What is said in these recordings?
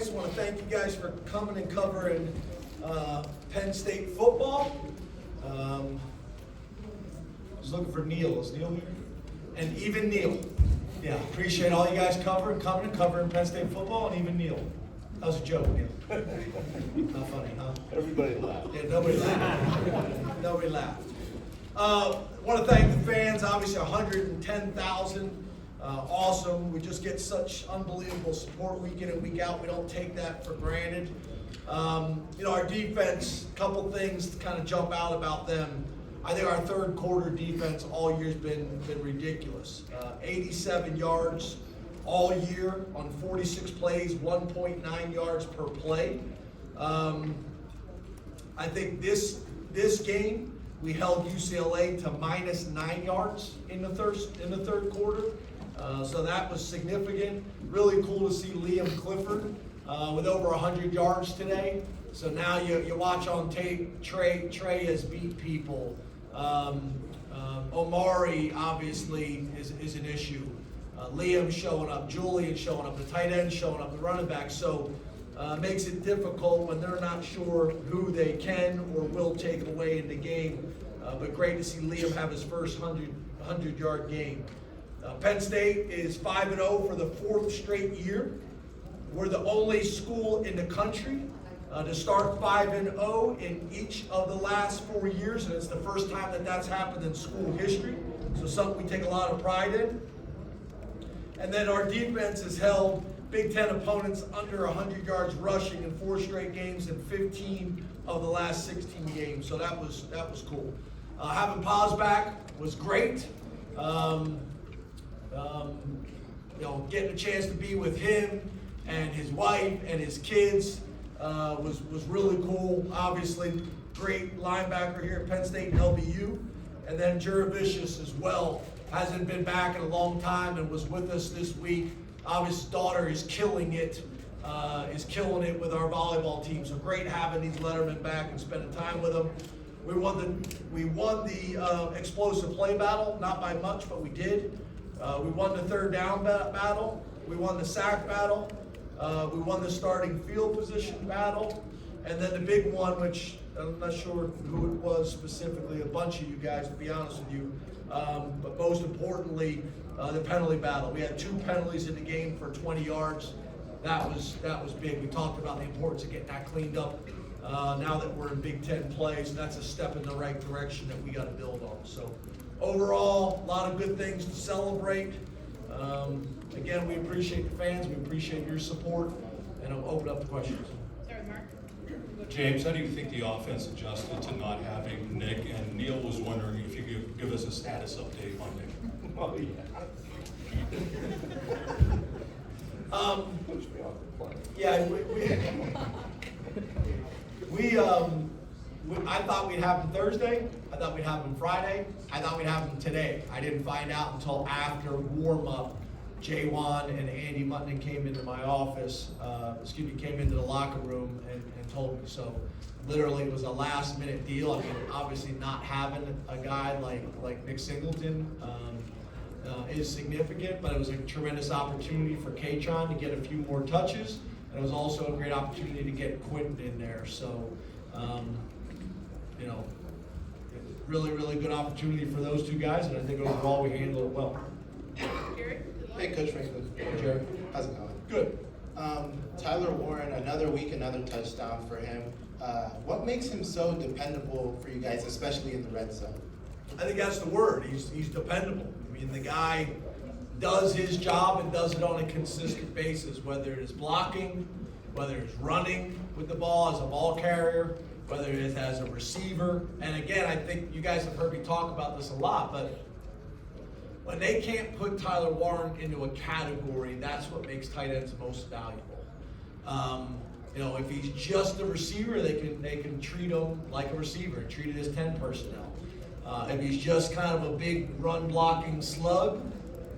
always, I want to thank you guys for coming and covering Penn State football. I was looking for Neil. Is Neil here? And even Neil. Yeah, appreciate all you guys coming and covering Penn State football, and even Neil. That was a joke, Neil. Not funny, huh? Everybody laughed. Yeah, nobody laughed. Nobody laughed. Want to thank the fans, obviously 110,000. Awesome. We just get such unbelievable support week in and week out. We don't take that for granted. Our defense, a couple things to kind of jump out about them. I think our third quarter defense all year has been ridiculous. 87 yards all year on 46 plays, 1.9 yards per play. I think this game we held UCLA to -9 yards in the third quarter. So that was significant. Really cool to see Liam Clifford with over 100 yards today. So now you watch on tape, Trey has beat people. Omari obviously is an issue. Liam showing up, Julian showing up, the tight end showing up, the running back. So makes it difficult when they're not sure who they can or will take away in the game. But great to see Liam have his first 100-yard game. Penn State is 5-0 for the fourth straight year. We're the only school in the country to start 5-0 in each of the last 4 years, and it's the first time that that's happened in school history. So something we take a lot of pride in. And then our defense has held Big Ten opponents under 100 yards rushing in 4 straight games and 15 of the last 16 games. So that was cool. Having Paz back was great. Getting a chance to be with him and his wife and his kids was really cool. Obviously, great linebacker here at Penn State and LBU. And then Juravicius as well. Hasn't been back in a long time and was with us this week. Obviously, his daughter is killing it with our volleyball team. So great having these lettermen back and spending time with them. We won the explosive play battle, not by much, but we did. We won the third down battle. We won the sack battle. We won the starting field position battle. And then the big one, which I'm not sure who it was specifically, a bunch of you guys, to be honest with you. But most importantly, the penalty battle. We had 2 penalties in the game for 20 yards. That was big. We talked about the importance of getting that cleaned up. Now that we're in Big Ten play, so that's a step in the right direction that we got to build on. So overall, a lot of good things to celebrate. Again, we appreciate the fans. We appreciate your support, and I'll open up the questions. Sorry, Mark. James, how do you think the offense adjusted to not having Nick? And Neil was wondering if you could give us a status update on Nick. Oh, yeah. Push me off the plane. Yeah, I thought we'd have him Thursday. I thought we'd have him Friday. I thought we'd have him today. I didn't find out until after warm-up. Jaywan and Andy Mutton came into my office, came into the locker room and told me. So literally it was a last-minute deal. I mean, obviously not having a guy like Nick Singleton is significant, but it was a tremendous opportunity for Katron to get a few more touches. And it was also a great opportunity to get Quentin in there. So, really, really good opportunity for those 2 guys, and I think overall we handled it well. Jared, good luck. Hey, Coach Franklin. Hey, Jared. How's it going? Good. Tyler Warren, another week, another touchdown for him. What makes him so dependable for you guys, especially in the red zone? I think that's the word. He's dependable. I mean, the guy does his job and does it on a consistent basis, whether it is blocking, whether it's running with the ball as a ball carrier, whether it is as a receiver. And again, I think you guys have heard me talk about this a lot, but when they can't put Tyler Warren into a category, that's what makes tight ends most valuable. If he's just a receiver, they can treat him like a receiver and treat it as 10 personnel. If he's just kind of a big run blocking slug,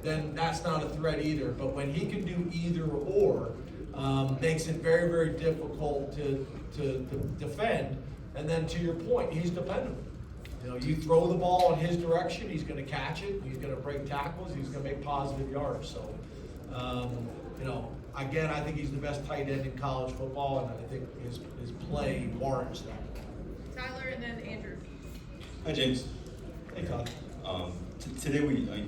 then that's not a threat either. But when he can do either or, makes it very, very difficult to defend. And then to your point, he's dependable. You throw the ball in his direction, he's going to catch it, he's going to break tackles, he's going to make positive yards. So, again, I think he's the best tight end in college football, and I think his play warrants that. Tyler and then Andrew. Hi, James. Hey, Todd. Today,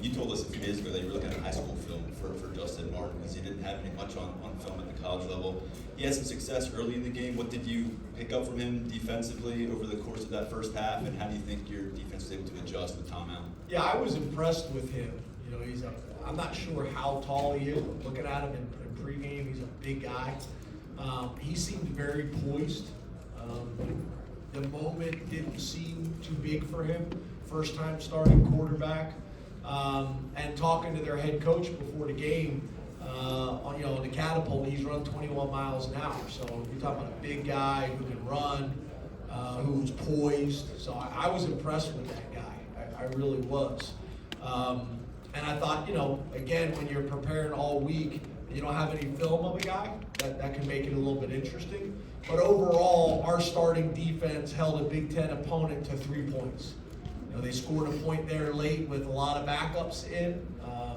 you told us a few days ago that you were looking at high school film for Justin Martin because he didn't have any much on film at the college level. He had some success early in the game. What did you pick up from him defensively over the course of that first half, and how do you think your defense was able to adjust with Tom Allen? Yeah, I was impressed with him. You know, I'm not sure how tall he is, but looking at him in pregame, he's a big guy. He seemed very poised. The moment didn't seem too big for him. First time starting quarterback, and talking to their head coach before the game, on the catapult, he's run 21 miles an hour. So you're talking about a big guy who can run, who's poised. So I was impressed with that guy. I really was. And I thought, again, when you're preparing all week, you don't have any film of a guy, that can make it a little bit interesting. But overall, our starting defense held a Big Ten opponent to 3 points. They scored a point there late with a lot of backups in.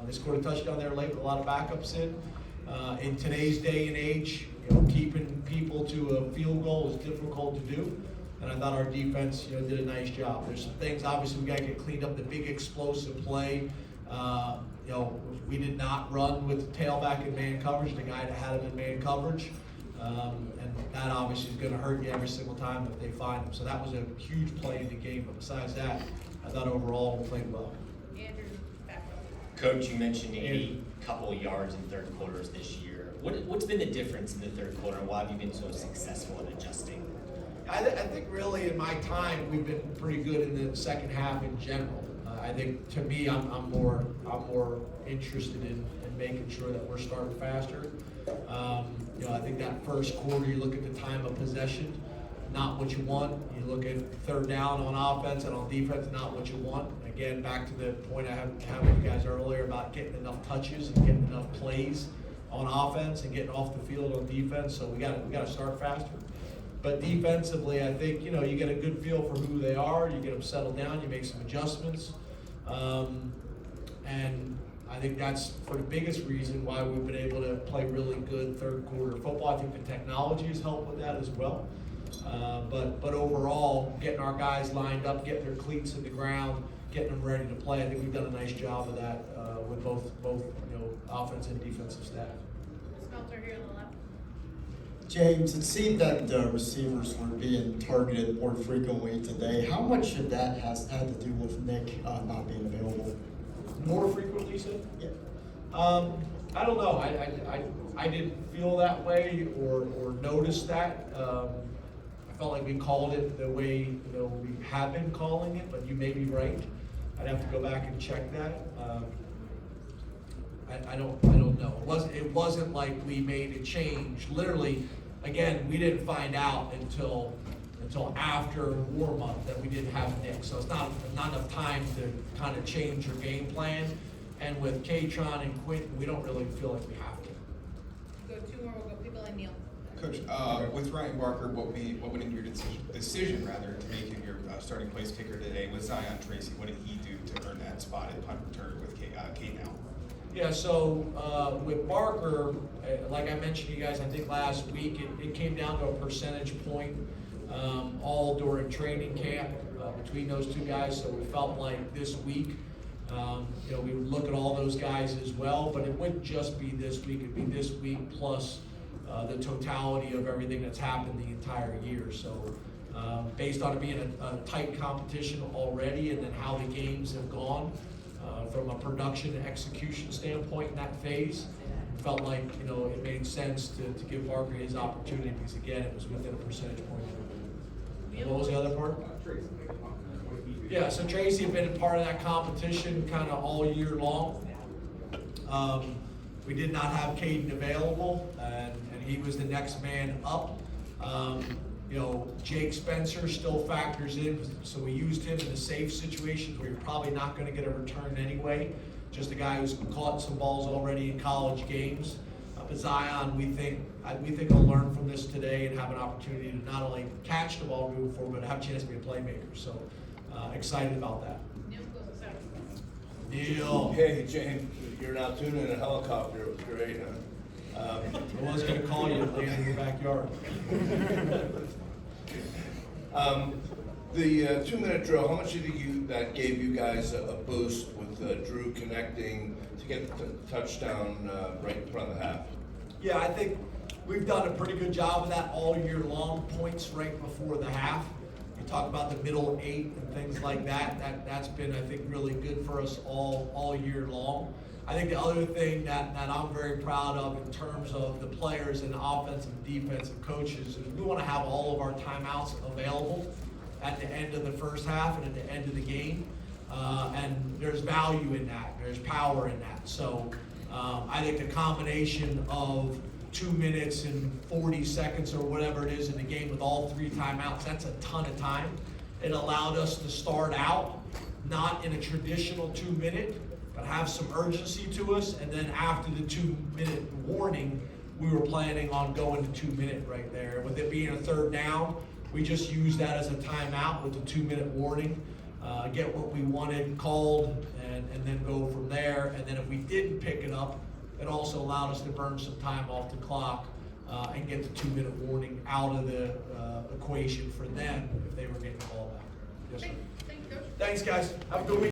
They scored a touchdown there late with a lot of backups in. In today's day and age, keeping people to a field goal is difficult to do. And I thought our defense, did a nice job. There's some things, obviously, we got to get cleaned up. The big explosive play, we did not run with the tailback in man coverage, the guy that had him in man coverage. And that obviously is going to hurt you every single time if they find him. So that was a huge play in the game. But besides that, I thought overall we played well. Andrew, back up. Coach, you mentioned 80 couple yards in third quarters this year. What's been the difference in the third quarter, and why have you been so successful in adjusting? I think really in my time we've been pretty good in the second half in general. I think to me I'm more interested in making sure that we're starting faster. I think that first quarter you look at the time of possession, not what you want. You look at third down on offense and on defense, not what you want. Again, back to the point I had with you guys earlier about getting enough touches and getting enough plays on offense and getting off the field on defense. So we got to start faster. But defensively, I think you get a good feel for who they are. You get them settled down. You make some adjustments, and I think that's for the biggest reason why we've been able to play really good third quarter football. I think the technology has helped with that as well. But overall, getting our guys lined up, getting their cleats in the ground, getting them ready to play, I think we've done a nice job of that with both offense and defensive staff. Smelter here on the left. James, it seemed that receivers were being targeted more frequently today. How much of that has had to do with Nick not being available? More frequently, you said? Yeah. I don't know. I didn't feel that way or notice that. I felt like we called it the way we have been calling it, but you may be right. I'd have to go back and check that. I don't know. It wasn't like we made a change. Literally, again, we didn't find out until after warm up that we didn't have Nick. So it's not enough time to kind of change your game plan. And with K-Tron and Quint, we don't really feel like we have to. Go two more, we'll go people and Neil. Coach, with Ryan Barker, what went in your decision to make him your starting place kicker today? With Zion Tracy, what did he do to earn that spot at punt return with K now? Yeah, so with Barker, like I mentioned to you guys, I think last week, it came down to a percentage point all during training camp between those two guys. So we felt like this week, we would look at all those guys as well, but it wouldn't just be this week. It'd be this week plus the totality of everything that's happened the entire year. So based on it being a tight competition already and then how the games have gone from a production and execution standpoint in that phase, felt like it made sense to give Barker his opportunity because again it was within a percentage point. What was the other part? Yeah, so Tracy had been a part of that competition kind of all year long. We did not have Caden available, and he was the next man up. Jake Spencer still factors in, so we used him in the safe situations where you're probably not going to get a return anyway. Just a guy who's caught some balls already in college games. But Zion, we think he'll learn from this today and have an opportunity to not only catch the ball moving forward, but have a chance to be a playmaker. So excited about that. Neil goes us out. Neil. Hey, James, you're now tuning in a helicopter. It was great, huh? I was gonna call you and land in your backyard. The 2-minute drill, how much do you think that gave you guys a boost with Drew connecting to get the touchdown right in front of the half? Yeah, I think we've done a pretty good job of that all year long, points right before the half. We talk about the middle 8 and things like that. That's been, I think, really good for us all year long. I think the other thing that I'm very proud of in terms of the players and the offensive and defensive coaches is we want to have all of our timeouts available at the end of the first half and at the end of the game. And there's value in that. There's power in that. So I think the combination of 2 minutes and 40 seconds or whatever it is in the game with all 3 timeouts, that's a ton of time. It allowed us to start out not in a traditional 2-minute, but have some urgency to us. And then after the 2-minute warning, we were planning on going to 2-minute right there. With it being a 3rd down, we just used that as a timeout with the 2-minute warning, get what we wanted called, and then go from there. And then if we didn't pick it up, it also allowed us to burn some time off the clock and get the 2-minute warning out of the equation for them if they were getting called out. Yes, sir. Thank you, Coach. Thanks, guys. Have a good week.